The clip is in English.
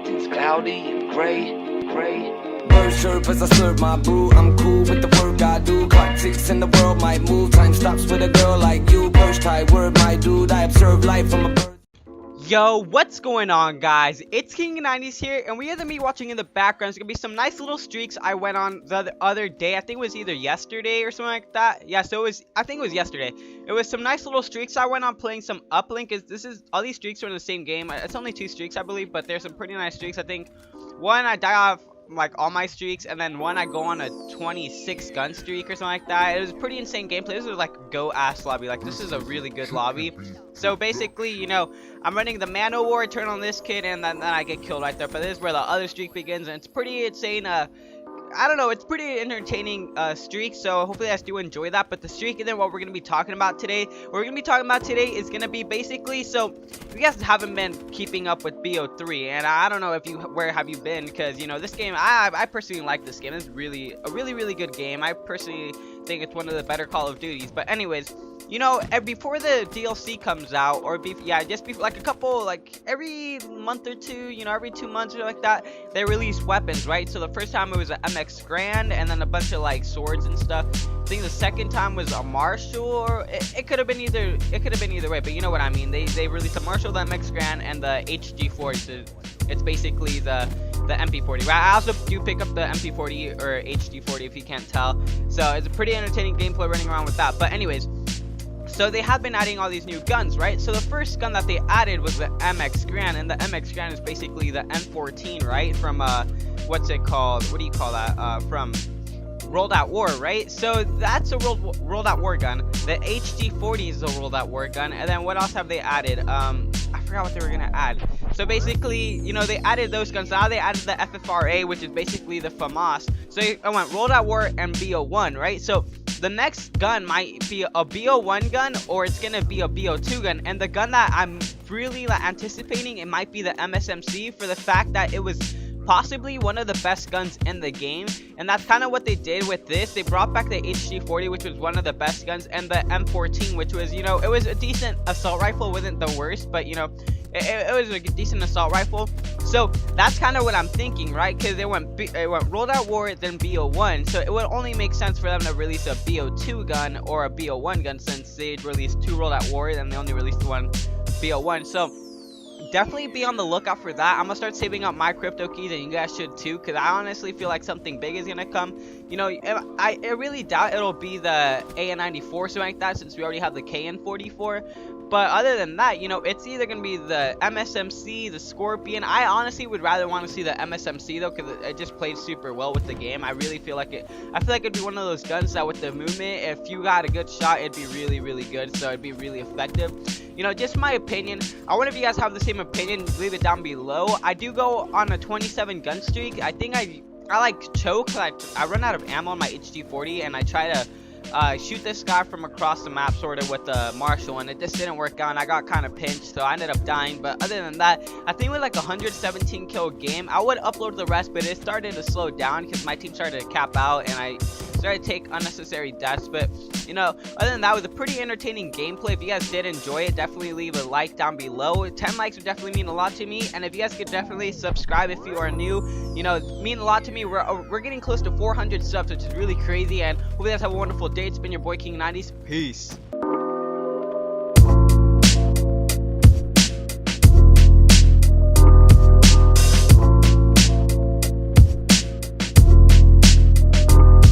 Everything's cloudy and gray. Bird chirp as I serve my brew. I'm cool with the work I do. Clock ticks and the world might move. Time stops with a girl like you. Birds tie word, my dude. I observe life from a bird. Yo, what's going on, guys? It's King90s here, and we have the me watching in the background. It's gonna be some nice little streaks I went on the other day. I think it was either yesterday or something like that. Yeah, so I think it was yesterday. It was some nice little streaks I went on playing some uplink. All these streaks are in the same game. It's only 2 streaks, I believe, but there's some pretty nice streaks. I think one I die off like all my streaks, and then one I go on a 26 gun streak or something like that. It was pretty insane gameplay. This was like go ass lobby. Like, this is a really good lobby. So basically, you know, I'm running the Mano War, turn on this kid, and then I get killed right there. But this is where the other streak begins, and it's pretty insane. I don't know, it's pretty entertaining streak, so hopefully you guys do enjoy that. But the streak, and then what we're going to be talking about today, is going to be basically, so if you guys haven't been keeping up with BO3, and I don't know if where have you been, because, you know, this game, I personally like this game. It's really a really good game. I personally think it's one of the better Call of Duties. But anyways, you know, before the DLC comes out, or just before, like a couple, like every month or two, you know, every 2 months or like that, they release weapons, right? So the first time it was an MX Grand, and then a bunch of like swords and stuff. I think the second time was a Marshall, or it could have been either. It could have been either way, but you know what I mean. They released a Marshall, the MX Grand, and the HG40. So it's basically the MP40. Right? I also do pick up the MP40 or HG40 if you can't tell. So it's a pretty entertaining gameplay running around with that. But anyways. So they have been adding all these new guns, right? So the first gun that they added was the MX Grand, and the MX Grand is basically the M14, right? From what's it called? What do you call that? From World at War, right? So that's a World at War gun. The HD40 is a World at War gun, and then what else have they added? I forgot what they were gonna add. So basically, you know, they added those guns. Now they added the FFRA, which is basically the FAMAS. So I went World at War and BO1, right? So the next gun might be a BO1 gun, or it's gonna be a BO2 gun. And the gun that I'm really anticipating, it might be the Msmc, for the fact that it was possibly one of the best guns in the game. And that's kind of what they did with this. They brought back the HG40, which was one of the best guns, and the M14, which was, you know, it was a decent assault rifle. It wasn't the worst, but, you know, it was a decent assault rifle. So that's kind of what I'm thinking, right? Because it went World at War, then BO1. So it would only make sense for them to release a BO2 gun or a BO1 gun, since they'd released 2 World at War, and they only released 1 BO1. So definitely be on the lookout for that. I'm gonna start saving up my crypto keys, and you guys should too, because I honestly feel like something big is gonna come. You know, I really doubt it'll be the AN94, something like that, since we already have the KN44. But other than that, you know, it's either going to be the MSMC, the Scorpion. I honestly would rather want to see the MSMC, though, because it just played super well with the game. I really feel like it'd be one of those guns that with the movement, if you got a good shot, it'd be really good. So it'd be really effective. You know, just my opinion. I wonder if you guys have the same opinion. Leave it down below. I do go on a 27 gun streak. I think I like choke. I run out of ammo on my HG40, and I try to shoot this guy from across the map sort of with the Marshall, and it just didn't work out, and I got kind of pinched, so I ended up dying. But other than that, I think with like a 117 kill game, I would upload the rest, but it started to slow down because my team started to cap out, and I started to take unnecessary deaths. But you know, other than that, it was a pretty entertaining gameplay. If you guys did enjoy it, definitely leave a like down below. 10 likes would definitely mean a lot to me, and if you guys could definitely subscribe if you are new, you know, mean a lot to me. We're getting close to 400 subs, which is really crazy, and hope you guys have a wonderful day. It's been your boy King90s. Peace.